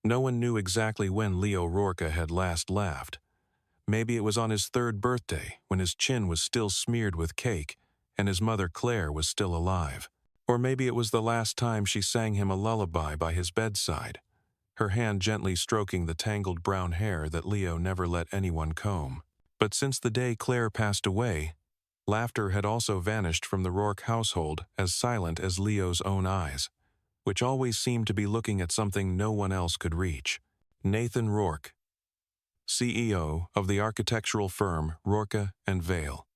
No one knew exactly when Leo Rorca had last laughed. Maybe it was on his 3rd birthday, when his chin was still smeared with cake and his mother Claire was still alive. Or maybe it was the last time she sang him a lullaby by his bedside, her hand gently stroking the tangled brown hair that Leo never let anyone comb. But since the day Claire passed away, laughter had also vanished from the Rourke household, as silent as Leo's own eyes, which always seemed to be looking at something no one else could reach. Nathan Rourke, CEO of the architectural firm Rourke and Vale,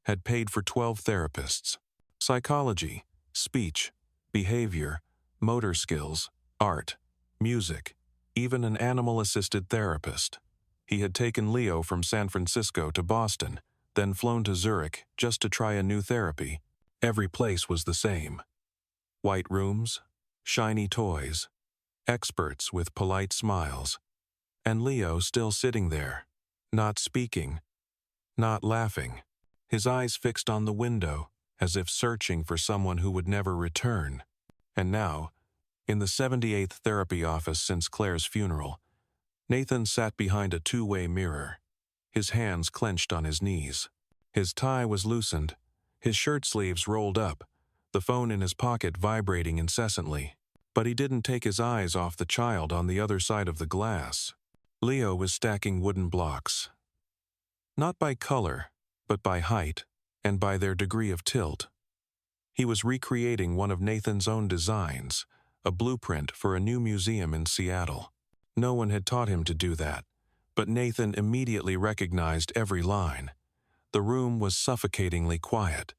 had paid for 12 therapists: psychology, speech, behavior, motor skills, art, music, even an animal-assisted therapist. He had taken Leo from San Francisco to Boston, then flown to Zurich just to try a new therapy. Every place was the same. White rooms, shiny toys, experts with polite smiles, and Leo still sitting there, not speaking, not laughing, his eyes fixed on the window, as if searching for someone who would never return. And now, in the 78th therapy office since Claire's funeral, Nathan sat behind a two-way mirror, his hands clenched on his knees. His tie was loosened, his shirt sleeves rolled up, the phone in his pocket vibrating incessantly. But he didn't take his eyes off the child on the other side of the glass. Leo was stacking wooden blocks. Not by color, but by height, and by their degree of tilt. He was recreating one of Nathan's own designs, a blueprint for a new museum in Seattle. No one had taught him to do that, but Nathan immediately recognized every line. The room was suffocatingly quiet.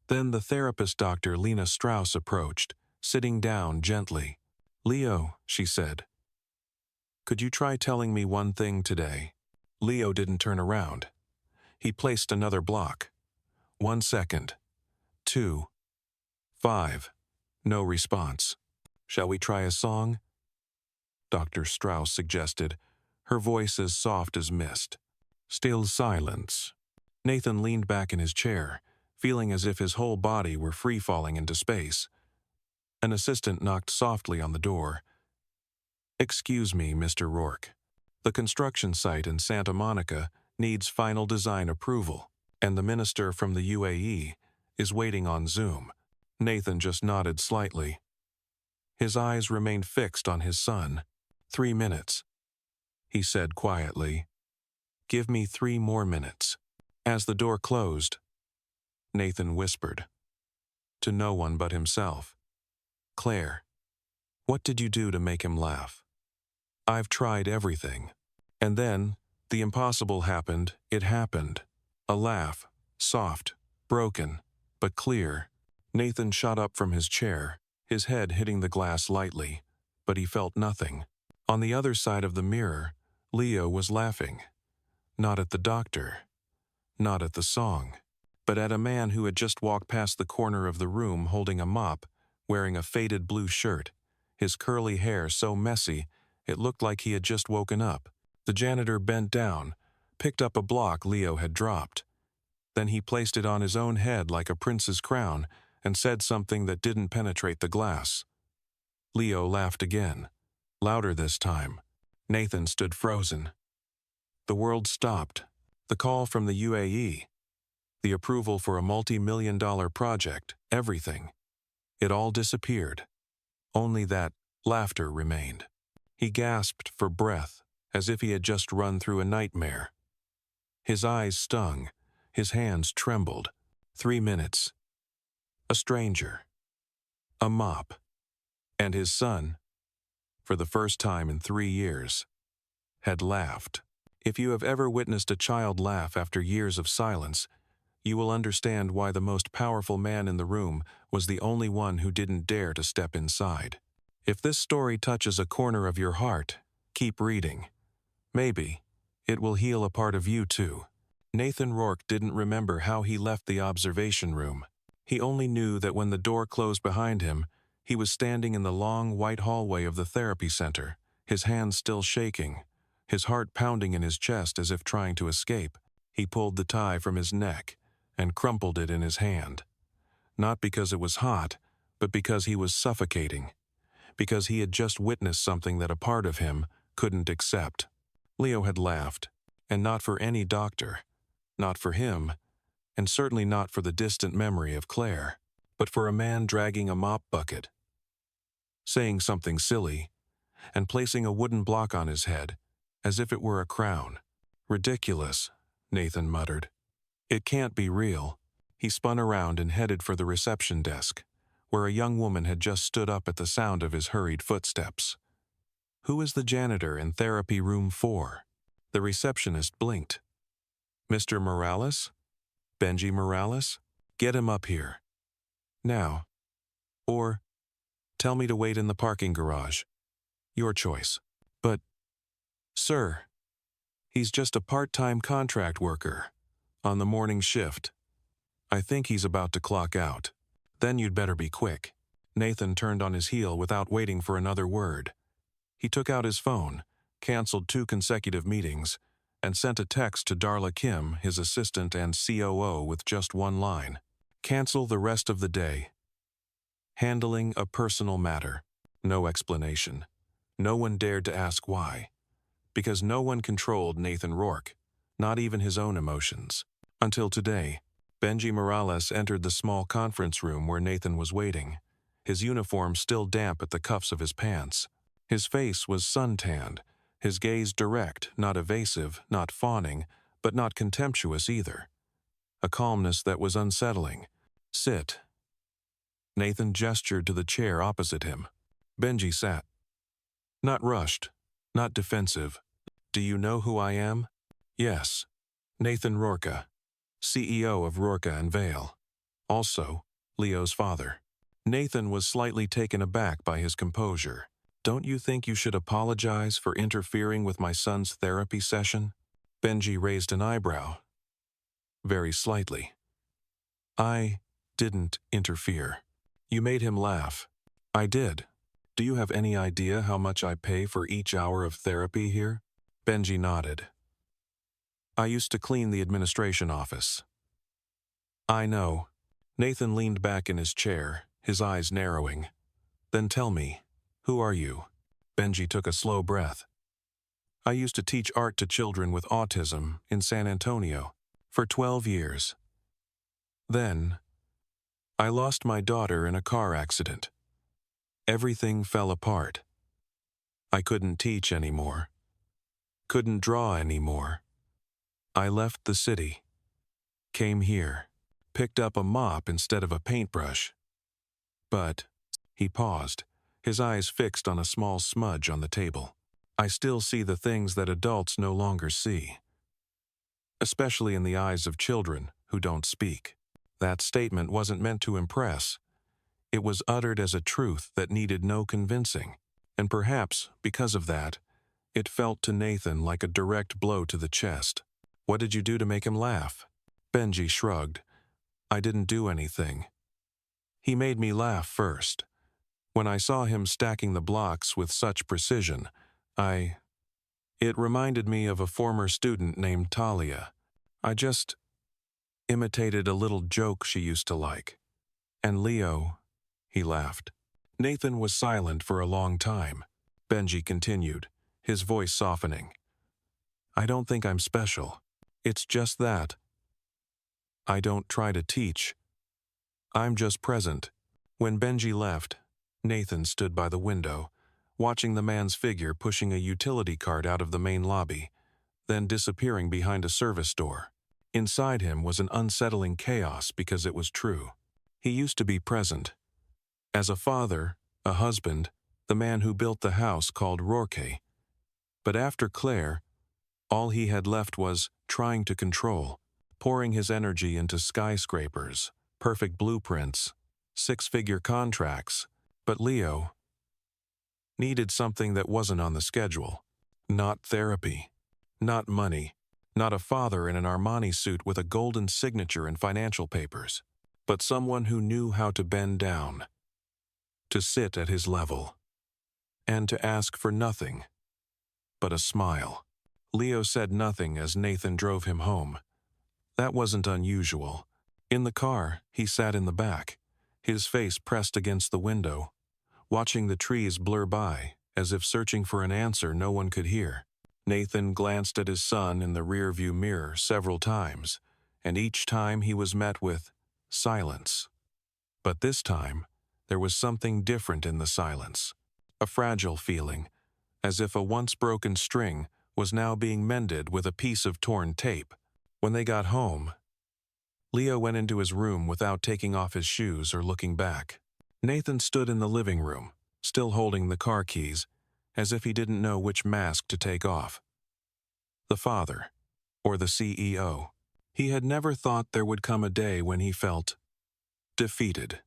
Then the therapist Dr. Lena Strauss approached, sitting down gently. "Leo," she said, "could you try telling me one thing today?" Leo didn't turn around. He placed another block. 1 second. 2. 5. No response. "Shall we try a song?" Dr. Strauss suggested, her voice as soft as mist. Still silence. Nathan leaned back in his chair, feeling as if his whole body were free-falling into space. An assistant knocked softly on the door. "Excuse me, Mr. Rourke. The construction site in Santa Monica needs final design approval, and the minister from the UAE is waiting on Zoom." Nathan just nodded slightly. His eyes remained fixed on his son. 3 minutes, he said quietly. "Give me 3 more minutes." As the door closed, Nathan whispered, to no one but himself, "Claire, what did you do to make him laugh?" "I've tried everything." And then, the impossible happened. It happened. A laugh, soft, broken, but clear. Nathan shot up from his chair, his head hitting the glass lightly, but he felt nothing. On the other side of the mirror, Leo was laughing. Not at the doctor, not at the song, but at a man who had just walked past the corner of the room holding a mop, wearing a faded blue shirt, his curly hair so messy it looked like he had just woken up. The janitor bent down, picked up a block Leo had dropped. Then he placed it on his own head like a prince's crown and said something that didn't penetrate the glass. Leo laughed again, louder this time. Nathan stood frozen. The world stopped. The call from the UAE, the approval for a multi-million-dollar project, everything. It all disappeared. Only that laughter remained. He gasped for breath, as if he had just run through a nightmare. His eyes stung, his hands trembled. 3 minutes. A stranger. A mop. And his son, for the first time in 3 years, had laughed. If you have ever witnessed a child laugh after years of silence, you will understand why the most powerful man in the room was the only one who didn't dare to step inside. If this story touches a corner of your heart, keep reading. Maybe it will heal a part of you too. Nathan Rourke didn't remember how he left the observation room. He only knew that when the door closed behind him, he was standing in the long white hallway of the therapy center, his hands still shaking, his heart pounding in his chest as if trying to escape. He pulled the tie from his neck and crumpled it in his hand. Not because it was hot, but because he was suffocating. because he had just witnessed something that a part of him couldn't accept. Leo had laughed, and not for any doctor, not for him, and certainly not for the distant memory of Claire, but for a man dragging a mop bucket, saying something silly, and placing a wooden block on his head, as if it were a crown. Ridiculous, Nathan muttered. It can't be real. He spun around and headed for the reception desk, where a young woman had just stood up at the sound of his hurried footsteps. Who is the janitor in therapy room 4? The receptionist blinked. Mr. Morales? Benji Morales? Get him up here. Now. Or, tell me to wait in the parking garage. Your choice. But, sir, he's just a part-time contract worker, on the morning shift. I think he's about to clock out. Then you'd better be quick. Nathan turned on his heel without waiting for another word. He took out his phone, canceled 2 consecutive meetings, and sent a text to Darla Kim, his assistant and COO, with just one line. Cancel the rest of the day. Handling a personal matter. No explanation. No one dared to ask why. Because no one controlled Nathan Rourke, not even his own emotions. Until today, Benji Morales entered the small conference room where Nathan was waiting, his uniform still damp at the cuffs of his pants. His face was suntanned, his gaze direct, not evasive, not fawning, but not contemptuous either. A calmness that was unsettling. Sit. Nathan gestured to the chair opposite him. Benji sat. Not rushed, not defensive. Do you know who I am? Yes. Nathan Rourke, CEO of Rourke and Vale. Also, Leo's father. Nathan was slightly taken aback by his composure. Don't you think you should apologize for interfering with my son's therapy session? Benji raised an eyebrow. Very slightly. I didn't interfere. You made him laugh. I did. Do you have any idea how much I pay for each hour of therapy here? Benji nodded. I used to clean the administration office. I know. Nathan leaned back in his chair, his eyes narrowing. Then tell me, who are you? Benji took a slow breath. I used to teach art to children with autism in San Antonio for 12 years. Then, I lost my daughter in a car accident. Everything fell apart. I couldn't teach anymore. Couldn't draw anymore. I left the city. Came here. Picked up a mop instead of a paintbrush. But, he paused, his eyes fixed on a small smudge on the table. I still see the things that adults no longer see. Especially in the eyes of children who don't speak. That statement wasn't meant to impress. It was uttered as a truth that needed no convincing, and perhaps, because of that, it felt to Nathan like a direct blow to the chest. What did you do to make him laugh? Benji shrugged. I didn't do anything. He made me laugh first. When I saw him stacking the blocks with such precision, It reminded me of a former student named Talia. I just imitated a little joke she used to like. And Leo, he laughed. Nathan was silent for a long time. Benji continued, his voice softening. I don't think I'm special. It's just that. I don't try to teach. I'm just present. When Benji left, Nathan stood by the window, watching the man's figure pushing a utility cart out of the main lobby, then disappearing behind a service door. Inside him was an unsettling chaos because it was true. He used to be present. As a father, a husband, the man who built the house called Rourke. But after Claire, all he had left was trying to control, pouring his energy into skyscrapers, perfect blueprints, 6-figure contracts. But Leo needed something that wasn't on the schedule. Not therapy, not money, not a father in an Armani suit with a golden signature and financial papers, but someone who knew how to bend down, to sit at his level, and to ask for nothing but a smile. Leo said nothing as Nathan drove him home. That wasn't unusual. In the car, he sat in the back, his face pressed against the window, watching the trees blur by, as if searching for an answer no one could hear. Nathan glanced at his son in the rearview mirror several times, and each time he was met with silence. But this time, there was something different in the silence. A fragile feeling, as if a once broken string was now being mended with a piece of torn tape. When they got home, Leo went into his room without taking off his shoes or looking back. Nathan stood in the living room, still holding the car keys, as if he didn't know which mask to take off. The father, or the CEO. He had never thought there would come a day when he felt defeated.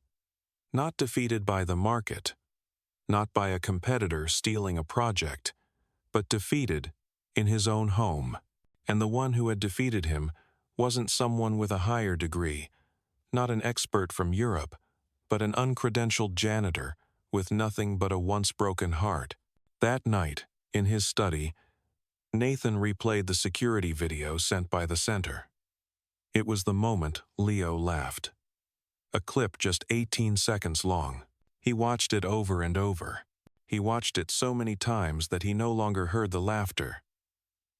Not defeated by the market, not by a competitor stealing a project, but defeated in his own home. And the one who had defeated him wasn't someone with a higher degree, not an expert from Europe, but an uncredentialed janitor with nothing but a once-broken heart. That night, in his study, Nathan replayed the security video sent by the center. It was the moment Leo laughed. A clip just 18 seconds long. He watched it over and over. He watched it so many times that he no longer heard the laughter,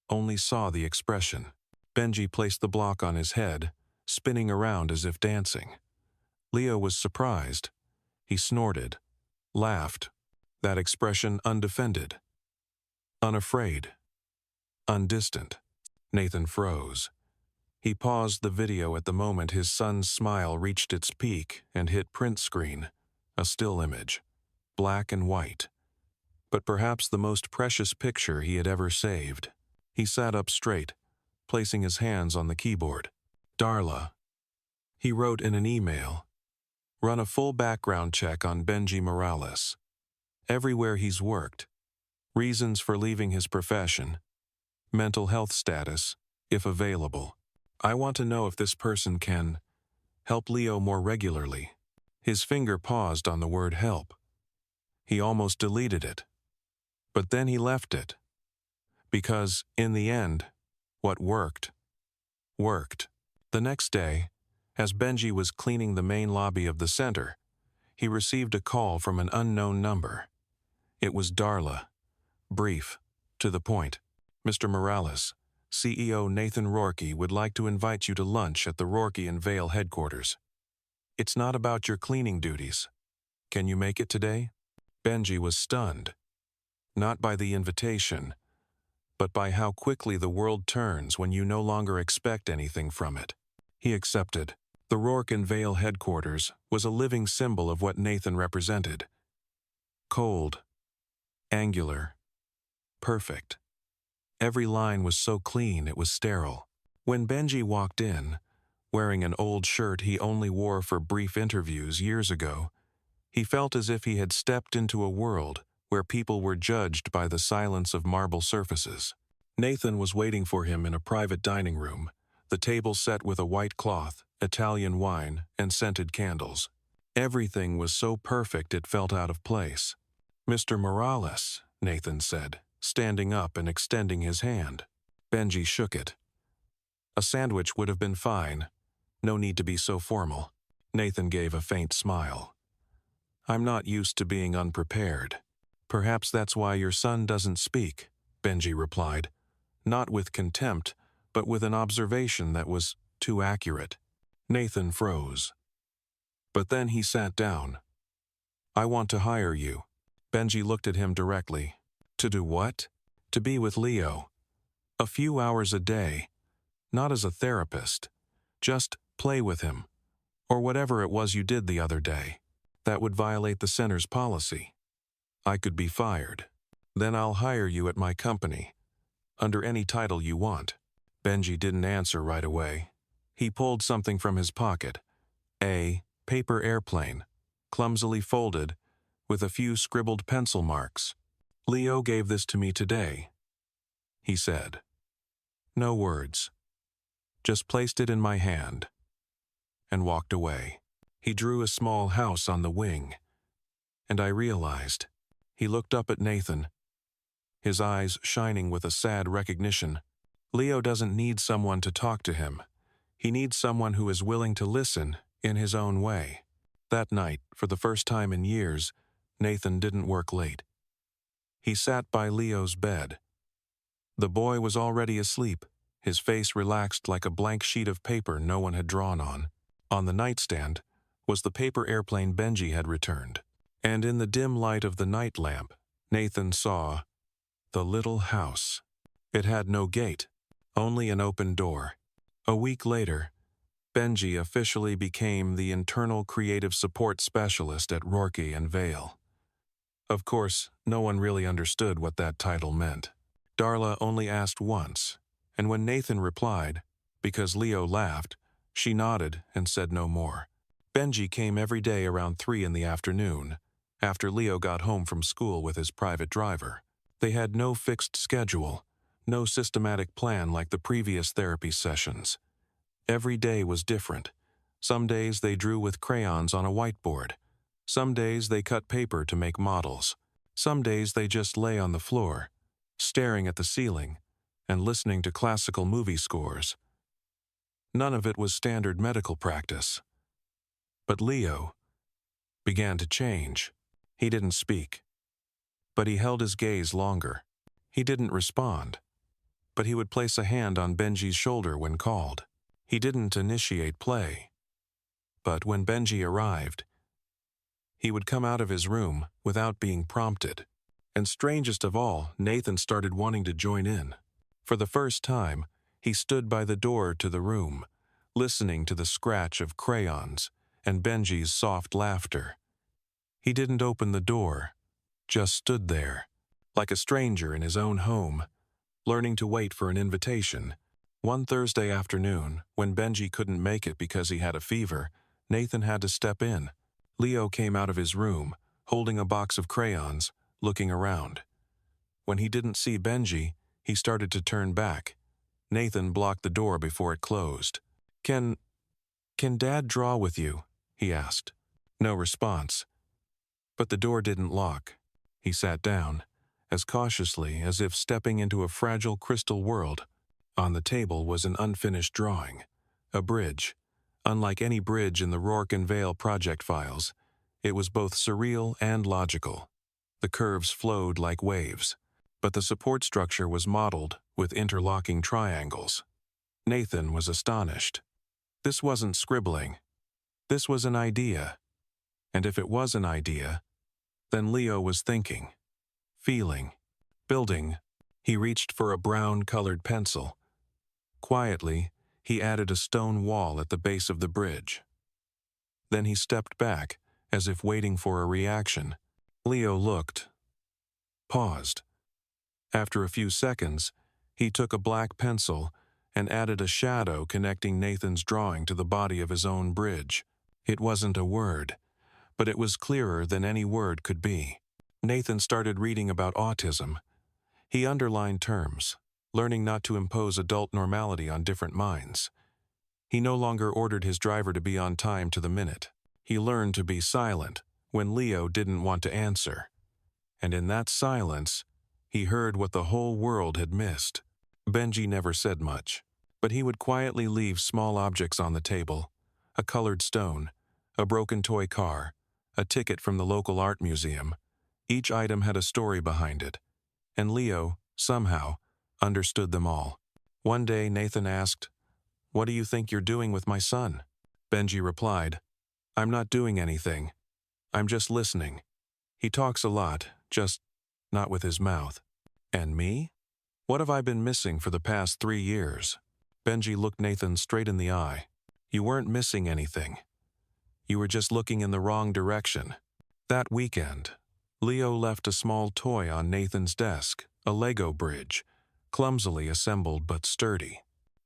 only saw the expression. Benji placed the block on his head, spinning around as if dancing. Leo was surprised. He snorted, laughed, that expression undefended, unafraid, undistant. Nathan froze. He paused the video at the moment his son's smile reached its peak and hit print screen, a still image, black and white, but perhaps the most precious picture he had ever saved. He sat up straight, placing his hands on the keyboard. Darla, he wrote in an email, run a full background check on Benji Morales. Everywhere he's worked. Reasons for leaving his profession. Mental health status, if available. I want to know if this person can help Leo more regularly. His finger paused on the word help. He almost deleted it. But then he left it. Because, in the end, what worked, worked. The next day, as Benji was cleaning the main lobby of the center, he received a call from an unknown number. It was Darla. Brief, to the point. Mr. Morales, CEO Nathan Rourke would like to invite you to lunch at the Rourke and Vale headquarters. It's not about your cleaning duties. Can you make it today? Benji was stunned. Not by the invitation, but by how quickly the world turns when you no longer expect anything from it. He accepted. The Rourke and Vale headquarters was a living symbol of what Nathan represented. Cold, angular, perfect. Every line was so clean it was sterile. When Benji walked in, wearing an old shirt he only wore for brief interviews years ago, he felt as if he had stepped into a world where people were judged by the silence of marble surfaces. Nathan was waiting for him in a private dining room, the table set with a white cloth, Italian wine, and scented candles. Everything was so perfect it felt out of place. Mr. Morales, Nathan said, standing up and extending his hand. Benji shook it. A sandwich would have been fine. No need to be so formal. Nathan gave a faint smile. I'm not used to being unprepared. Perhaps that's why your son doesn't speak, Benji replied, not with contempt, but with an observation that was too accurate. Nathan froze. But then he sat down. I want to hire you. Benji looked at him directly. To do what? To be with Leo. A few hours a day. Not as a therapist. Just play with him. Or whatever it was you did the other day. That would violate the center's policy. I could be fired. Then I'll hire you at my company. Under any title you want. Benji didn't answer right away. He pulled something from his pocket. A paper airplane, clumsily folded, with a few scribbled pencil marks. Leo gave this to me today, he said. No words. Just placed it in my hand. And walked away. He drew a small house on the wing. And I realized. He looked up at Nathan, his eyes shining with a sad recognition. Leo doesn't need someone to talk to him. He needs someone who is willing to listen in his own way. That night, for the first time in years, Nathan didn't work late. He sat by Leo's bed. The boy was already asleep, his face relaxed like a blank sheet of paper no one had drawn on. On the nightstand was the paper airplane Benji had returned, and in the dim light of the night lamp, Nathan saw the little house. It had no gate, only an open door. A week later, Benji officially became the internal creative support specialist at Rourke and Vale. Of course, no one really understood what that title meant. Darla only asked once, and when Nathan replied, because Leo laughed, she nodded and said no more. Benji came every day around 3 in the afternoon, after Leo got home from school with his private driver. They had no fixed schedule, no systematic plan like the previous therapy sessions. Every day was different. Some days they drew with crayons on a whiteboard. Some days they cut paper to make models. Some days they just lay on the floor, staring at the ceiling and listening to classical movie scores. None of it was standard medical practice. But Leo began to change. He didn't speak, but he held his gaze longer. He didn't respond, but he would place a hand on Benji's shoulder when called. He didn't initiate play, but when Benji arrived, he would come out of his room without being prompted. And strangest of all, Nathan started wanting to join in. For the first time, he stood by the door to the room, listening to the scratch of crayons and Benji's soft laughter. He didn't open the door, just stood there, like a stranger in his own home, learning to wait for an invitation. One Thursday afternoon, when Benji couldn't make it because he had a fever, Nathan had to step in. Leo came out of his room, holding a box of crayons, looking around. When he didn't see Benji, he started to turn back. Nathan blocked the door before it closed. Can Dad draw with you?" he asked. No response. But the door didn't lock. He sat down, as cautiously as if stepping into a fragile crystal world. On the table was an unfinished drawing, a bridge. Unlike any bridge in the Rourke and Vale project files, it was both surreal and logical. The curves flowed like waves, but the support structure was modeled with interlocking triangles. Nathan was astonished. This wasn't scribbling. This was an idea. And if it was an idea, then Leo was thinking, feeling, building. He reached for a brown-colored pencil. Quietly, he added a stone wall at the base of the bridge. Then he stepped back, as if waiting for a reaction. Leo looked, paused. After a few seconds, he took a black pencil and added a shadow connecting Nathan's drawing to the body of his own bridge. It wasn't a word, but it was clearer than any word could be. Nathan started reading about autism. He underlined terms, learning not to impose adult normality on different minds. He no longer ordered his driver to be on time to the minute. He learned to be silent when Leo didn't want to answer. And in that silence, he heard what the whole world had missed. Benji never said much, but he would quietly leave small objects on the table: a colored stone, a broken toy car, a ticket from the local art museum. Each item had a story behind it, and Leo, somehow, understood them all. One day Nathan asked, "What do you think you're doing with my son?" Benji replied, "I'm not doing anything. I'm just listening. He talks a lot, just not with his mouth." "And me? What have I been missing for the past 3 years?" Benji looked Nathan straight in the eye. "You weren't missing anything. You were just looking in the wrong direction." That weekend, Leo left a small toy on Nathan's desk, a Lego bridge, clumsily assembled but sturdy.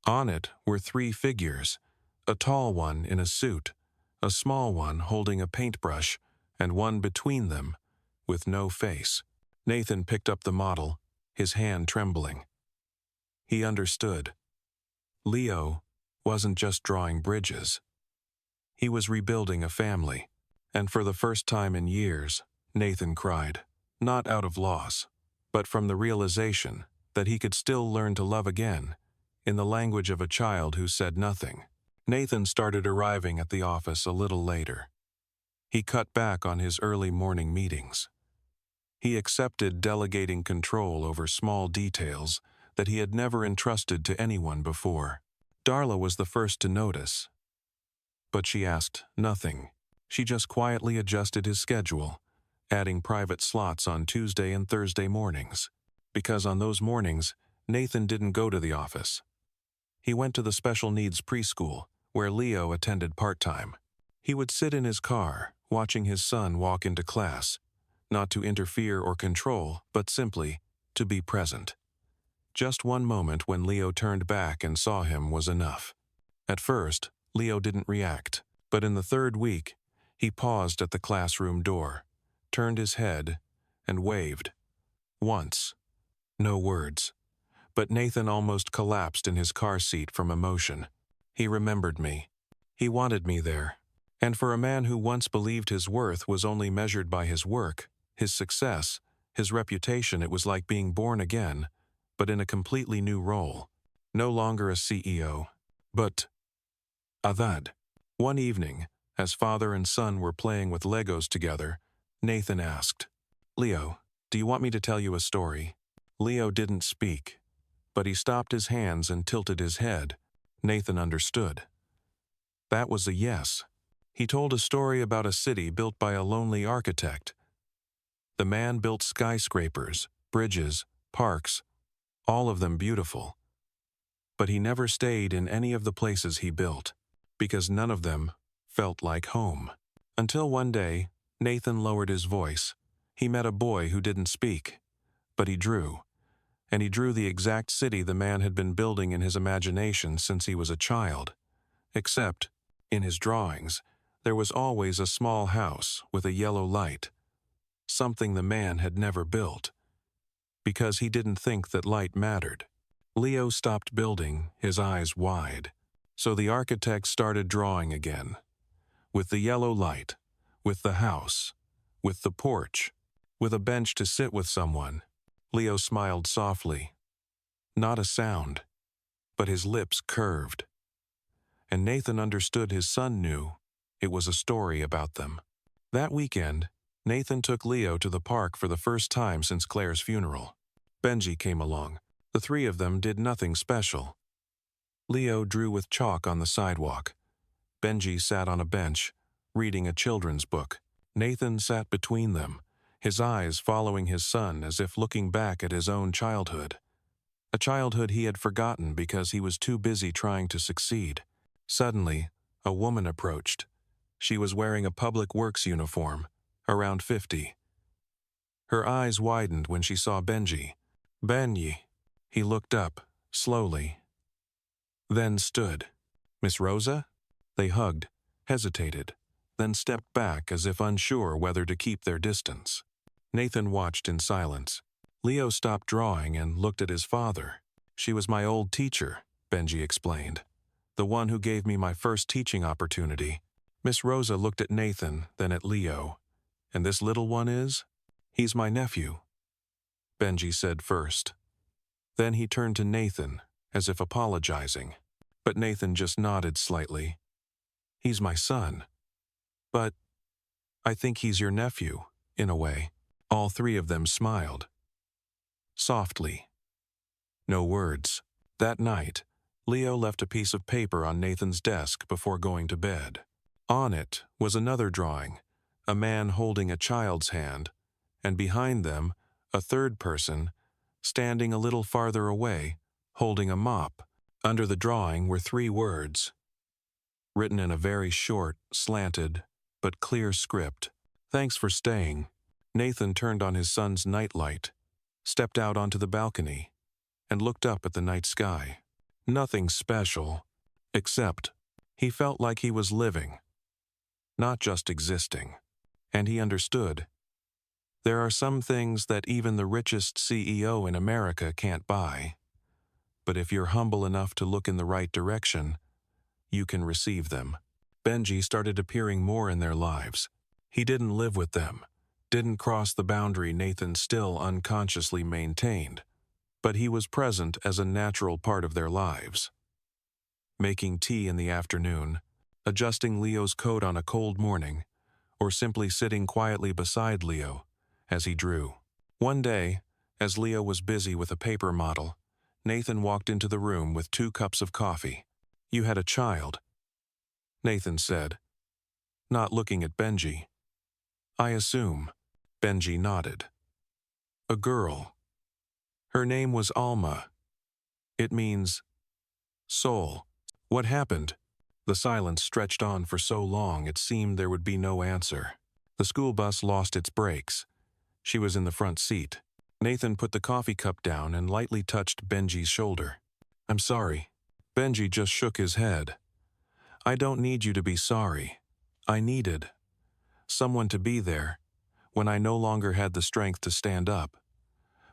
On it were 3 figures, a tall one in a suit, a small one holding a paintbrush, and one between them, with no face. Nathan picked up the model, his hand trembling. He understood. Leo wasn't just drawing bridges. He was rebuilding a family, and for the first time in years, Nathan cried, not out of loss, but from the realization that he could still learn to love again, in the language of a child who said nothing. Nathan started arriving at the office a little later. He cut back on his early morning meetings. He accepted delegating control over small details that he had never entrusted to anyone before. Darla was the first to notice, but she asked nothing. She just quietly adjusted his schedule, adding private slots on Tuesday and Thursday mornings, because on those mornings, Nathan didn't go to the office. He went to the special needs preschool, where Leo attended part-time. He would sit in his car, watching his son walk into class, not to interfere or control, but simply to be present. Just one moment when Leo turned back and saw him was enough. At first, Leo didn't react, but in the third week, he paused at the classroom door, turned his head, and waved. Once. No words. But Nathan almost collapsed in his car seat from emotion. He remembered me. He wanted me there. And for a man who once believed his worth was only measured by his work, his success, his reputation, it was like being born again, but in a completely new role. No longer a CEO, but a dad. One evening, as father and son were playing with Legos together, Nathan asked, "Leo, do you want me to tell you a story?" Leo didn't speak, but he stopped his hands and tilted his head. Nathan understood. That was a yes. He told a story about a city built by a lonely architect. The man built skyscrapers, bridges, parks, all of them beautiful. But he never stayed in any of the places he built, because none of them felt like home. Until one day, Nathan lowered his voice. He met a boy who didn't speak, but he drew. And he drew the exact city the man had been building in his imagination since he was a child. Except, in his drawings, there was always a small house with a yellow light, something the man had never built, because he didn't think that light mattered. Leo stopped building, his eyes wide. So the architect started drawing again, with the yellow light, with the house, with the porch, with a bench to sit with someone. Leo smiled softly. Not a sound, but his lips curved. And Nathan understood his son knew it was a story about them. That weekend, Nathan took Leo to the park for the first time since Claire's funeral. Benji came along. The three of them did nothing special. Leo drew with chalk on the sidewalk. Benji sat on a bench, reading a children's book. Nathan sat between them, his eyes following his son as if looking back at his own childhood. A childhood he had forgotten because he was too busy trying to succeed. Suddenly, a woman approached. She was wearing a public works uniform, around 50. Her eyes widened when she saw Benji. Benji. He looked up, slowly, then stood. Miss Rosa? They hugged, hesitated, then stepped back as if unsure whether to keep their distance. Nathan watched in silence. Leo stopped drawing and looked at his father. She was my old teacher, Benji explained. The one who gave me my first teaching opportunity. Miss Rosa looked at Nathan, then at Leo. And this little one is? He's my nephew, Benji said first. Then he turned to Nathan, as if apologizing. But Nathan just nodded slightly. He's my son. But I think he's your nephew, in a way. All three of them smiled. Softly. No words. That night, Leo left a piece of paper on Nathan's desk before going to bed. On it was another drawing, a man holding a child's hand, and behind them, a third person, standing a little farther away, holding a mop. Under the drawing were 3 words, written in a very short, slanted, but clear script. Thanks for staying. Nathan turned on his son's nightlight, stepped out onto the balcony, and looked up at the night sky. Nothing special, except he felt like he was living, not just existing. And he understood. There are some things that even the richest CEO in America can't buy. But if you're humble enough to look in the right direction, you can receive them. Benji started appearing more in their lives. He didn't live with them, didn't cross the boundary Nathan still unconsciously maintained, but he was present as a natural part of their lives. Making tea in the afternoon, adjusting Leo's coat on a cold morning, or simply sitting quietly beside Leo as he drew. One day, as Leo was busy with a paper model, Nathan walked into the room with 2 cups of coffee. "You had a child," Nathan said, not looking at Benji. "I assume." Benji nodded. "A girl. Her name was Alma. It means soul." "What happened?" The silence stretched on for so long it seemed there would be no answer. The school bus lost its brakes. She was in the front seat. Nathan put the coffee cup down and lightly touched Benji's shoulder. "I'm sorry." Benji just shook his head. "I don't need you to be sorry. I needed someone to be there when I no longer had the strength to stand up.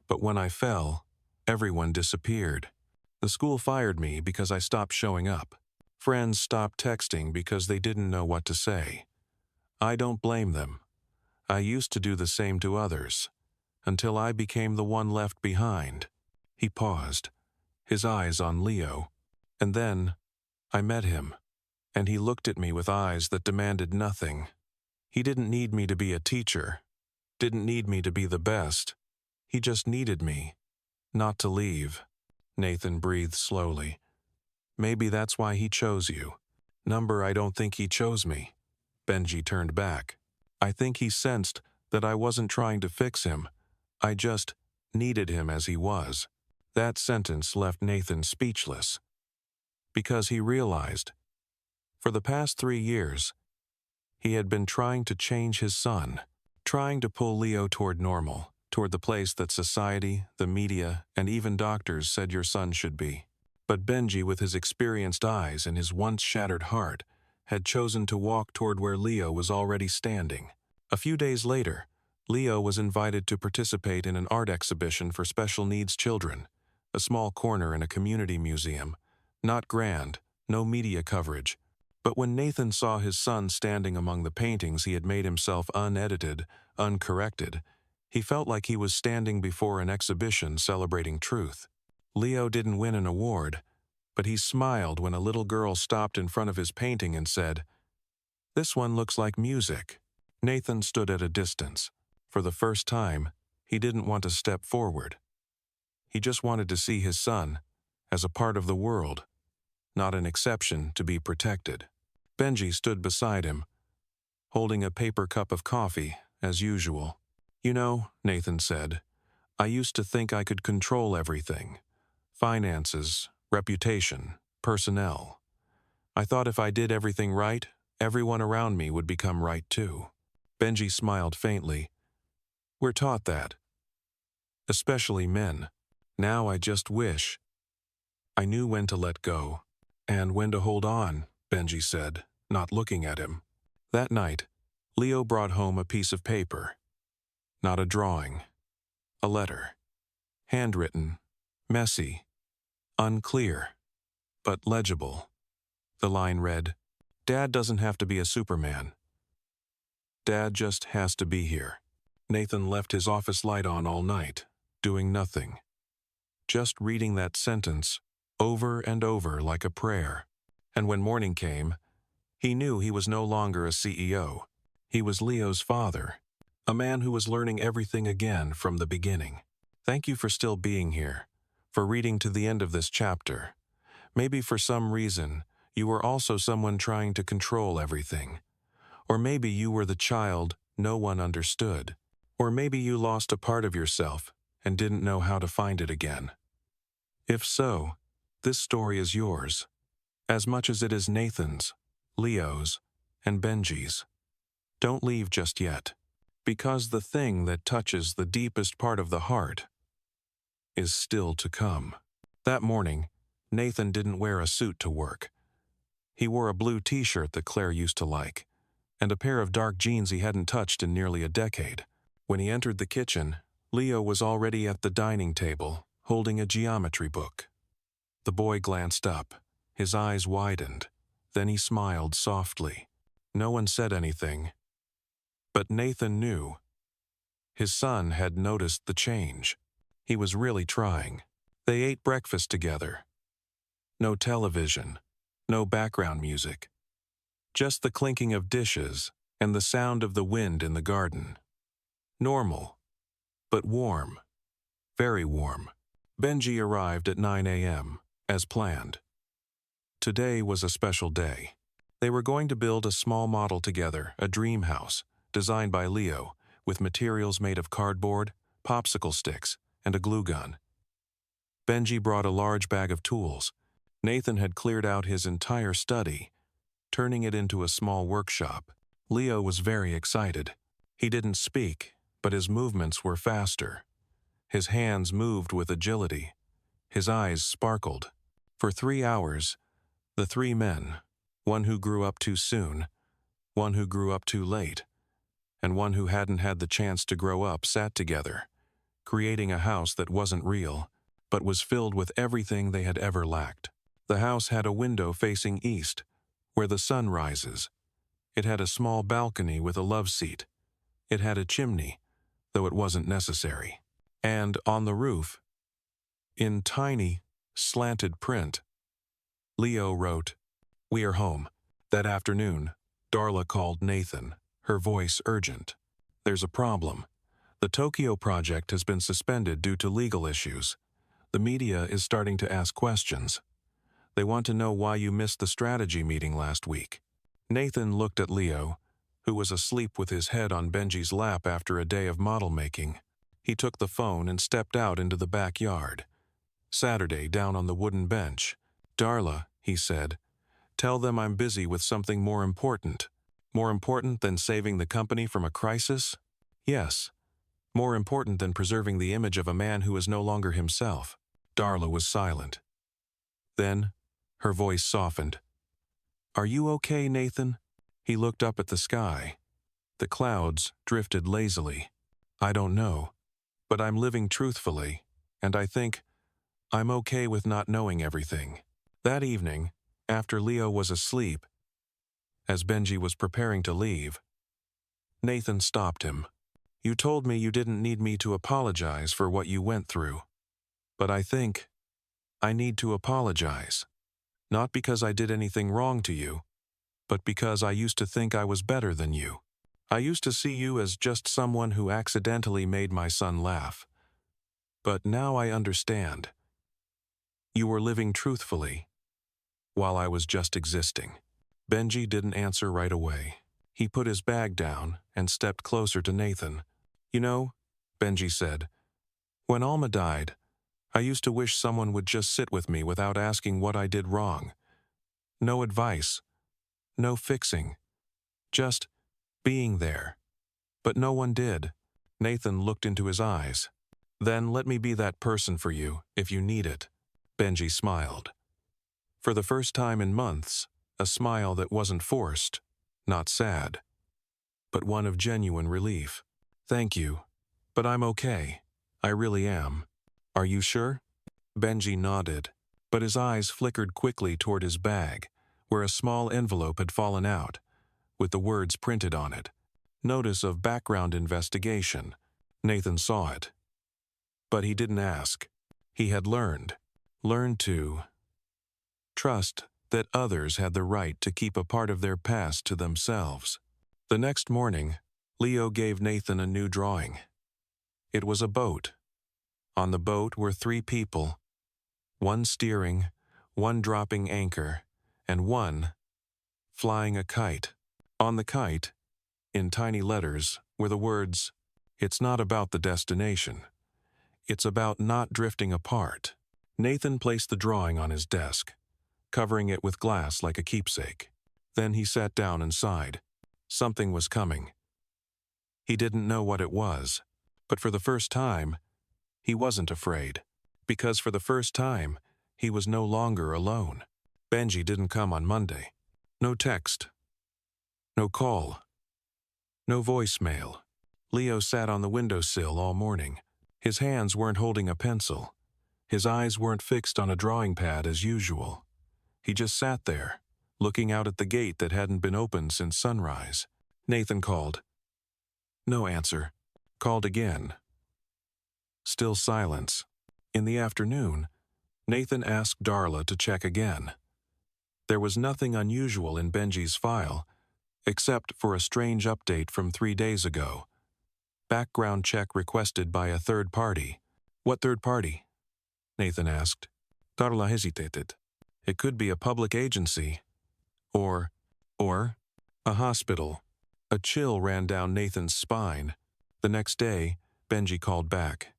But when I fell, everyone disappeared. The school fired me because I stopped showing up. Friends stopped texting because they didn't know what to say. I don't blame them. I used to do the same to others, until I became the one left behind." He paused, his eyes on Leo. "And then, I met him, and he looked at me with eyes that demanded nothing. He didn't need me to be a teacher, didn't need me to be the best. He just needed me, not to leave." Nathan breathed slowly. "Maybe that's why he chose you." I don't think he chose me." Benji turned back. "I think he sensed that I wasn't trying to fix him. I just needed him as he was." That sentence left Nathan speechless, because he realized, for the past 3 years, he had been trying to change his son, trying to pull Leo toward normal, toward the place that society, the media, and even doctors said your son should be. But Benji, with his experienced eyes and his once shattered heart, had chosen to walk toward where Leo was already standing. A few days later, Leo was invited to participate in an art exhibition for special needs children, a small corner in a community museum. Not grand, no media coverage. But when Nathan saw his son standing among the paintings he had made himself unedited, uncorrected, he felt like he was standing before an exhibition celebrating truth. Leo didn't win an award, but he smiled when a little girl stopped in front of his painting and said, "This one looks like music." Nathan stood at a distance. For the first time, he didn't want to step forward. He just wanted to see his son as a part of the world, not an exception to be protected. Benji stood beside him, holding a paper cup of coffee, as usual. "You know," Nathan said, "I used to think I could control everything. Finances, reputation, personnel. I thought if I did everything right, everyone around me would become right too." Benji smiled faintly. "We're taught that. Especially men. Now I just wish I knew when to let go and when to hold on," Benji said, not looking at him. That night, Leo brought home a piece of paper. Not a drawing. A letter. Handwritten, messy, unclear, but legible. The line read, "Dad doesn't have to be a Superman. Dad just has to be here." Nathan left his office light on all night, doing nothing. Just reading that sentence over and over like a prayer. And when morning came, he knew he was no longer a CEO. He was Leo's father, a man who was learning everything again from the beginning. Thank you for still being here, for reading to the end of this chapter. Maybe for some reason, you were also someone trying to control everything. Or maybe you were the child no one understood. Or maybe you lost a part of yourself and didn't know how to find it again. If so, this story is yours, as much as it is Nathan's, Leo's, and Benji's. Don't leave just yet, because the thing that touches the deepest part of the heart is still to come. That morning, Nathan didn't wear a suit to work. He wore a blue t-shirt that Claire used to like, and a pair of dark jeans he hadn't touched in nearly a decade. When he entered the kitchen, Leo was already at the dining table, holding a geometry book. The boy glanced up, his eyes widened, then he smiled softly. No one said anything, but Nathan knew. His son had noticed the change. He was really trying. They ate breakfast together. No television, no background music. Just the clinking of dishes and the sound of the wind in the garden. Normal. but warm. Very warm. Benji arrived at 9 a.m., as planned. Today was a special day. They were going to build a small model together, a dream house, designed by Leo, with materials made of cardboard, popsicle sticks, and a glue gun. Benji brought a large bag of tools. Nathan had cleared out his entire study, turning it into a small workshop. Leo was very excited. He didn't speak, but his movements were faster. His hands moved with agility. His eyes sparkled. For 3 hours, the 3 men, one who grew up too soon, one who grew up too late, and one who hadn't had the chance to grow up, sat together, creating a house that wasn't real, but was filled with everything they had ever lacked. The house had a window facing east, where the sun rises. It had a small balcony with a love seat. It had a chimney, though it wasn't necessary. And on the roof, in tiny, slanted print, Leo wrote, "We are home." That afternoon, Darla called Nathan, her voice urgent. "There's a problem. The Tokyo project has been suspended due to legal issues. The media is starting to ask questions. They want to know why you missed the strategy meeting last week." Nathan looked at Leo, who was asleep with his head on Benji's lap after a day of model making. He took the phone and stepped out into the backyard. Saturday, down on the wooden bench. "Darla," he said, "tell them I'm busy with something more important." "More important than saving the company from a crisis?" "Yes. More important than preserving the image of a man who is no longer himself." Darla was silent. Then, her voice softened. "Are you okay, Nathan?" He looked up at the sky. The clouds drifted lazily. "I don't know, but I'm living truthfully, and I think I'm okay with not knowing everything." That evening, after Leo was asleep, as Benji was preparing to leave, Nathan stopped him. "You told me you didn't need me to apologize for what you went through. But I think I need to apologize. Not because I did anything wrong to you, but because I used to think I was better than you. I used to see you as just someone who accidentally made my son laugh. But now I understand. You were living truthfully, while I was just existing." Benji didn't answer right away. He put his bag down and stepped closer to Nathan. "You know," Benji said, "when Alma died, I used to wish someone would just sit with me without asking what I did wrong. No advice, no fixing, just being there. But no one did." Nathan looked into his eyes. "Then let me be that person for you, if you need it." Benji smiled. For the first time in months, a smile that wasn't forced, not sad, but one of genuine relief. "Thank you, but I'm okay. I really am." "Are you sure?" Benji nodded, but his eyes flickered quickly toward his bag, where a small envelope had fallen out, with the words printed on it. "Notice of background investigation." Nathan saw it. But he didn't ask. He had learned to trust that others had the right to keep a part of their past to themselves. The next morning, Leo gave Nathan a new drawing. It was a boat. On the boat were 3 people, one steering, one dropping anchor, and one flying a kite. On the kite, in tiny letters, were the words, "It's not about the destination. It's about not drifting apart." Nathan placed the drawing on his desk, covering it with glass like a keepsake. Then he sat down and sighed. Something was coming. He didn't know what it was, but for the first time, he wasn't afraid, because for the first time, he was no longer alone. Benji didn't come on Monday. No text. No call. No voicemail. Leo sat on the windowsill all morning. His hands weren't holding a pencil. His eyes weren't fixed on a drawing pad as usual. He just sat there, looking out at the gate that hadn't been opened since sunrise. Nathan called. No answer. Called again. Still silence. In the afternoon, Nathan asked Darla to check again. There was nothing unusual in Benji's file, except for a strange update from 3 days ago. Background check requested by a third party. What third party? Nathan asked. Carla hesitated. It could be a public agency. Or a hospital. A chill ran down Nathan's spine. The next day, Benji called back.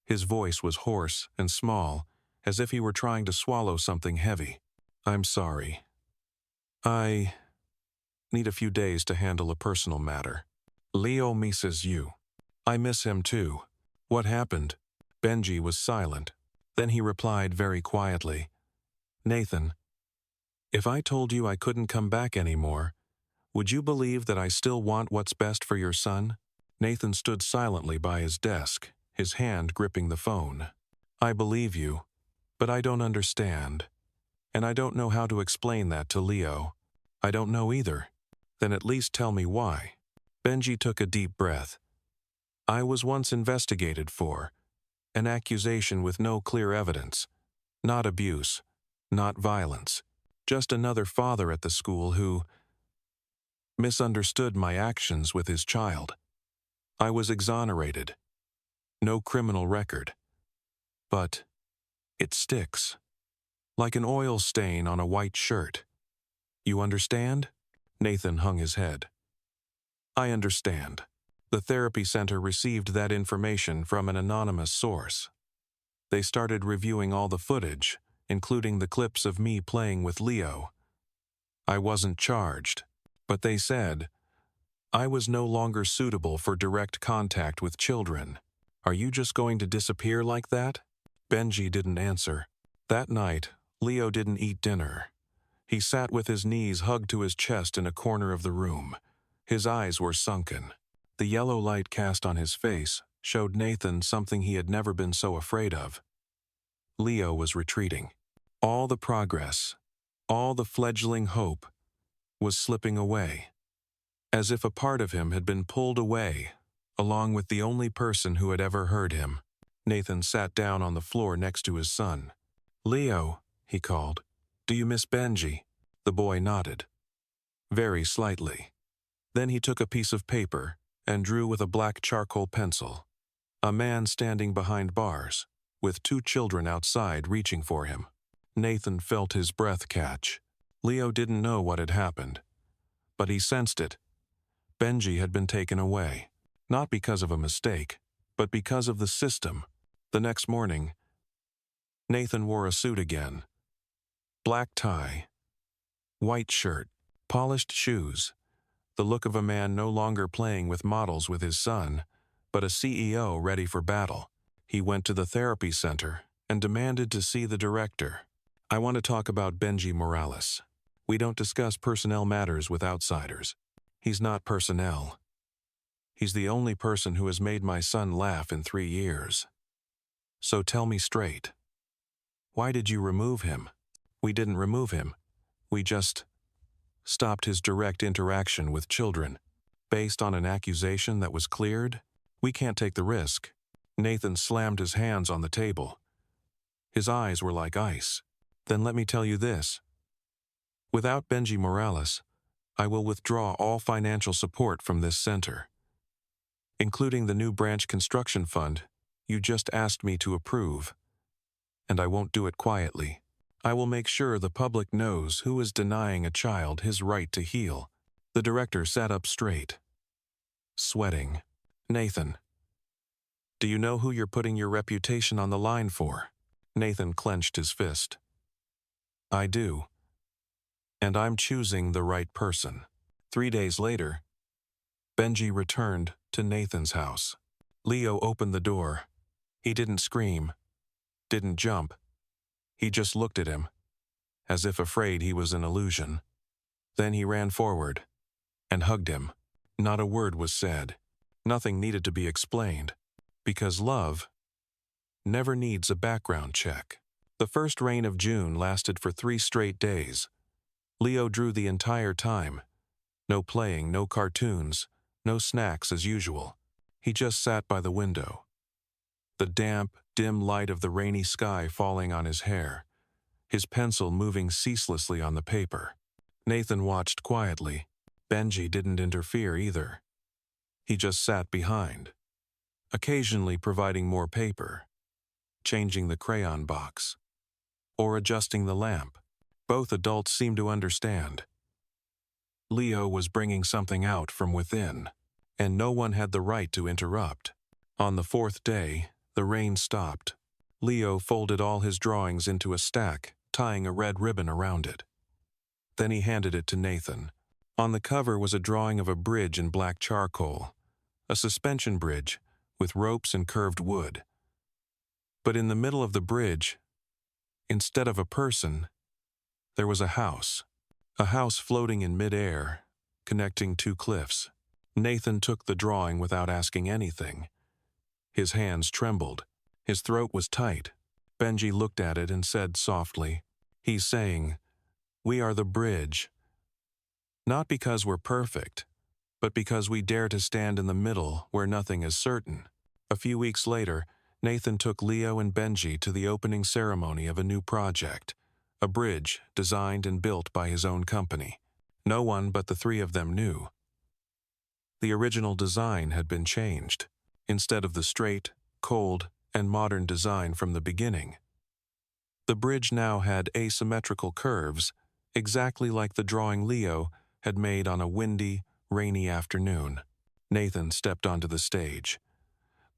His voice was hoarse and small, as if he were trying to swallow something heavy. I'm sorry. I need a few days to handle a personal matter. Leo misses you. I miss him too. What happened? Benji was silent. Then he replied very quietly. Nathan, if I told you I couldn't come back anymore, would you believe that I still want what's best for your son? Nathan stood silently by his desk, his hand gripping the phone. I believe you, but I don't understand. And I don't know how to explain that to Leo. I don't know either. Then at least tell me why. Benji took a deep breath. I was once investigated for an accusation with no clear evidence. Not abuse, not violence. Just another father at the school who misunderstood my actions with his child. I was exonerated. No criminal record. But it sticks. Like an oil stain on a white shirt. You understand? Nathan hung his head. I understand. The therapy center received that information from an anonymous source. They started reviewing all the footage, including the clips of me playing with Leo. I wasn't charged, but they said I was no longer suitable for direct contact with children. Are you just going to disappear like that? Benji didn't answer. That night, Leo didn't eat dinner. He sat with his knees hugged to his chest in a corner of the room. His eyes were sunken. The yellow light cast on his face showed Nathan something he had never been so afraid of. Leo was retreating. All the progress, all the fledgling hope, was slipping away. As if a part of him had been pulled away, along with the only person who had ever heard him. Nathan sat down on the floor next to his son. Leo, he called, do you miss Benji? The boy nodded. Very slightly. Then he took a piece of paper and drew with a black charcoal pencil. A man standing behind bars, with two children outside reaching for him. Nathan felt his breath catch. Leo didn't know what had happened, but he sensed it. Benji had been taken away, not because of a mistake, but because of the system. The next morning, Nathan wore a suit again. Black tie, white shirt, polished shoes, the look of a man no longer playing with models with his son, but a CEO ready for battle. He went to the therapy center and demanded to see the director. I want to talk about Benji Morales. We don't discuss personnel matters with outsiders. He's not personnel. He's the only person who has made my son laugh in 3 years. So tell me straight. Why did you remove him? We didn't remove him. We just stopped his direct interaction with children. Based on an accusation that was cleared, we can't take the risk. Nathan slammed his hands on the table. His eyes were like ice. Then let me tell you this. Without Benji Morales, I will withdraw all financial support from this center, including the new branch construction fund you just asked me to approve. And I won't do it quietly. I will make sure the public knows who is denying a child his right to heal. The director sat up straight, sweating. Nathan, do you know who you're putting your reputation on the line for? Nathan clenched his fist. I do. And I'm choosing the right person. 3 days later, Benji returned to Nathan's house. Leo opened the door. He didn't scream, didn't jump. He just looked at him, as if afraid he was an illusion. Then he ran forward and hugged him. Not a word was said. Nothing needed to be explained, because love never needs a background check. The first rain of June lasted for 3 straight days. Leo drew the entire time. No playing, no cartoons, no snacks as usual. He just sat by the window. The damp, dim light of the rainy sky falling on his hair, his pencil moving ceaselessly on the paper. Nathan watched quietly. Benji didn't interfere either. He just sat behind, occasionally providing more paper, changing the crayon box, or adjusting the lamp. Both adults seemed to understand. Leo was bringing something out from within, and no one had the right to interrupt. On the fourth day, the rain stopped. Leo folded all his drawings into a stack, tying a red ribbon around it. Then he handed it to Nathan. On the cover was a drawing of a bridge in black charcoal, a suspension bridge with ropes and curved wood. But in the middle of the bridge, instead of a person, there was a house floating in mid-air, connecting two cliffs. Nathan took the drawing without asking anything. His hands trembled. His throat was tight. Benji looked at it and said softly, "He's saying, we are the bridge. Not because we're perfect, but because we dare to stand in the middle where nothing is certain." A few weeks later, Nathan took Leo and Benji to the opening ceremony of a new project, a bridge designed and built by his own company. No one but the three of them knew. The original design had been changed. Instead of the straight, cold, and modern design from the beginning, the bridge now had asymmetrical curves, exactly like the drawing Leo had made on a windy, rainy afternoon. Nathan stepped onto the stage.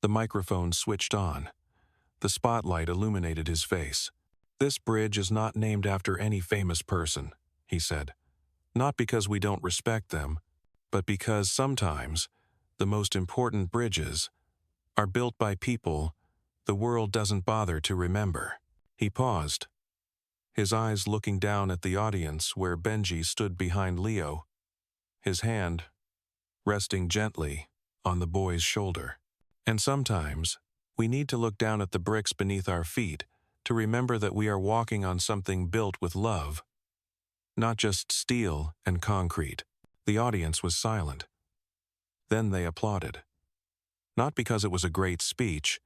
The microphone switched on. The spotlight illuminated his face. "This bridge is not named after any famous person," he said. "Not because we don't respect them, but because sometimes the most important bridges are built by people the world doesn't bother to remember." He paused, his eyes looking down at the audience where Benji stood behind Leo, his hand resting gently on the boy's shoulder. "And sometimes we need to look down at the bricks beneath our feet to remember that we are walking on something built with love, not just steel and concrete." The audience was silent. Then they applauded. Not because it was a great speech,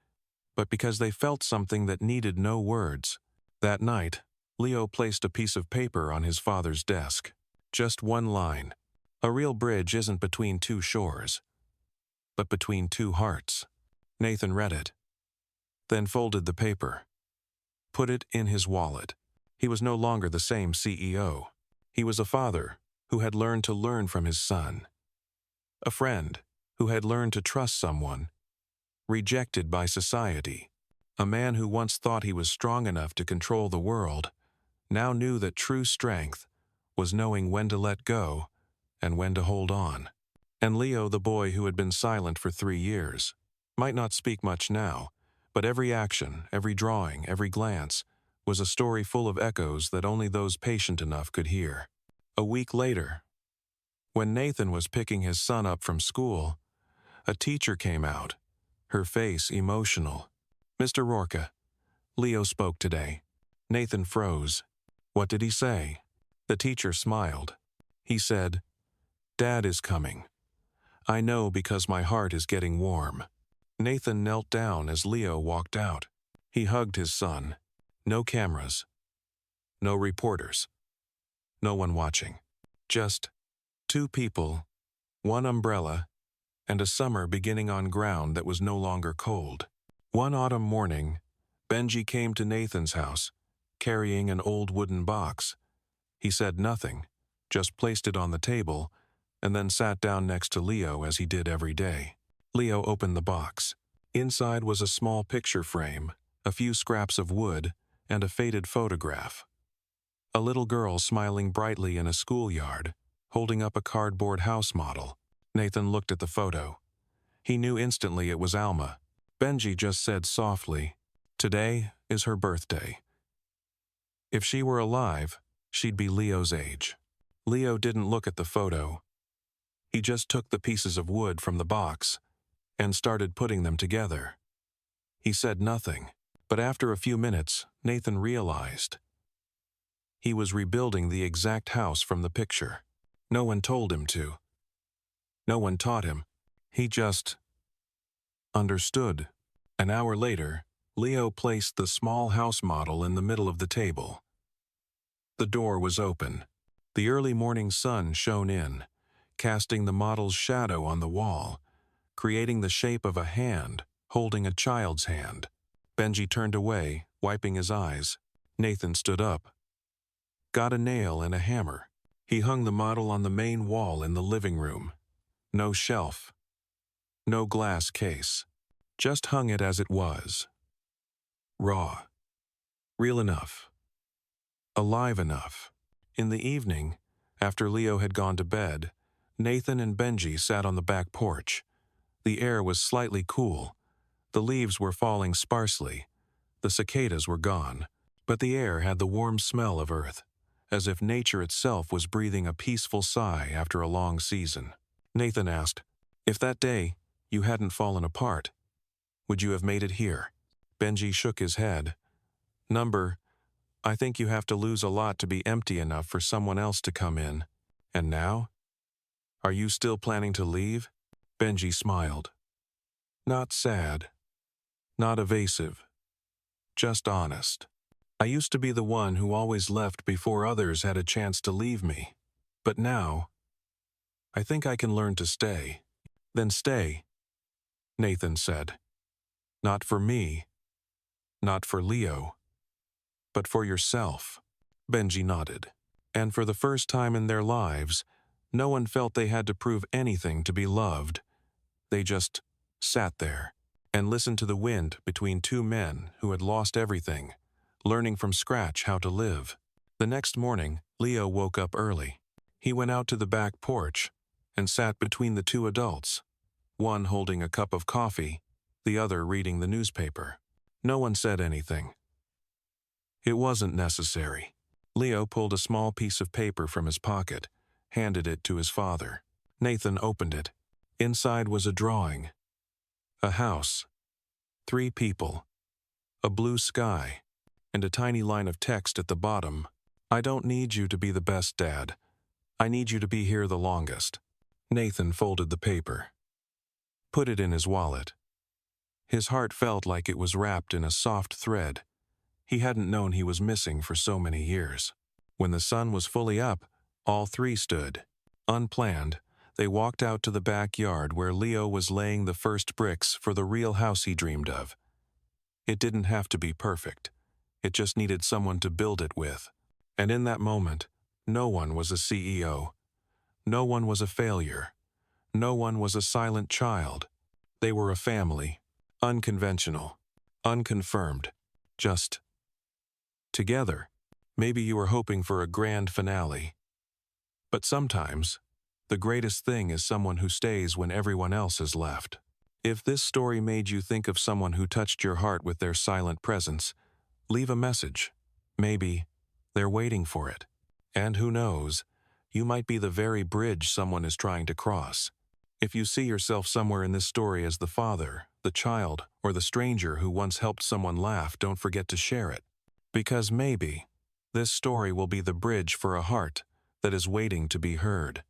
but because they felt something that needed no words. That night, Leo placed a piece of paper on his father's desk. Just one line. "A real bridge isn't between two shores, but between two hearts." Nathan read it, then folded the paper, put it in his wallet. He was no longer the same CEO. He was a father who had learned to learn from his son, a friend who had learned to trust someone rejected by society, a man who once thought he was strong enough to control the world, now knew that true strength was knowing when to let go and when to hold on. And Leo, the boy who had been silent for 3 years, might not speak much now, but every action, every drawing, every glance was a story full of echoes that only those patient enough could hear. A week later, when Nathan was picking his son up from school, a teacher came out, her face emotional. "Mr. Rourke, Leo spoke today." Nathan froze. What did he say? The teacher smiled. He said, "Dad is coming. I know because my heart is getting warm." Nathan knelt down as Leo walked out. He hugged his son. No cameras. No reporters. No one watching. Just 2 people, 1 umbrella, and a summer beginning on ground that was no longer cold. One autumn morning, Benji came to Nathan's house, carrying an old wooden box. He said nothing, just placed it on the table, and then sat down next to Leo as he did every day. Leo opened the box. Inside was a small picture frame, a few scraps of wood, and a faded photograph. A little girl smiling brightly in a schoolyard, holding up a cardboard house model. Nathan looked at the photo. He knew instantly it was Alma. Benji just said softly, "Today is her birthday." If she were alive, she'd be Leo's age. Leo didn't look at the photo. He just took the pieces of wood from the box and started putting them together. He said nothing, but after a few minutes, Nathan realized he was rebuilding the exact house from the picture. No one told him to. No one taught him. He just understood. An hour later, Leo placed the small house model in the middle of the table. The door was open. The early morning sun shone in, casting the model's shadow on the wall. creating the shape of a hand, holding a child's hand. Benji turned away, wiping his eyes. Nathan stood up. Got a nail and a hammer. He hung the model on the main wall in the living room. No shelf. No glass case. Just hung it as it was. Raw. Real enough. Alive enough. In the evening, after Leo had gone to bed, Nathan and Benji sat on the back porch. The air was slightly cool. The leaves were falling sparsely. The cicadas were gone, but the air had the warm smell of earth, as if nature itself was breathing a peaceful sigh after a long season. Nathan asked, "If that day you hadn't fallen apart, would you have made it here?" Benji shook his head. I think you have to lose a lot to be empty enough for someone else to come in. And now? Are you still planning to leave? Benji smiled. Not sad. Not evasive. Just honest. I used to be the one who always left before others had a chance to leave me. But now, I think I can learn to stay. Then stay, Nathan said. Not for me. Not for Leo. But for yourself. Benji nodded. And for the first time in their lives, no one felt they had to prove anything to be loved. They just sat there and listened to the wind between two men who had lost everything, learning from scratch how to live. The next morning, Leo woke up early. He went out to the back porch and sat between the two adults, one holding a cup of coffee, the other reading the newspaper. No one said anything. It wasn't necessary. Leo pulled a small piece of paper from his pocket, handed it to his father. Nathan opened it. Inside was a drawing. A house. 3 people. A blue sky. And a tiny line of text at the bottom. I don't need you to be the best dad. I need you to be here the longest. Nathan folded the paper. Put it in his wallet. His heart felt like it was wrapped in a soft thread. He hadn't known he was missing for so many years. When the sun was fully up, all 3 stood. Unplanned, they walked out to the backyard where Leo was laying the first bricks for the real house he dreamed of. It didn't have to be perfect. It just needed someone to build it with. And in that moment, no one was a CEO. No one was a failure. No one was a silent child. They were a family. Unconventional. Unconfirmed. Just together. Maybe you were hoping for a grand finale. But sometimes, the greatest thing is someone who stays when everyone else has left. If this story made you think of someone who touched your heart with their silent presence, leave a message. Maybe they're waiting for it. And who knows, you might be the very bridge someone is trying to cross. If you see yourself somewhere in this story as the father, the child, or the stranger who once helped someone laugh, don't forget to share it. Because maybe this story will be the bridge for a heart that is waiting to be heard.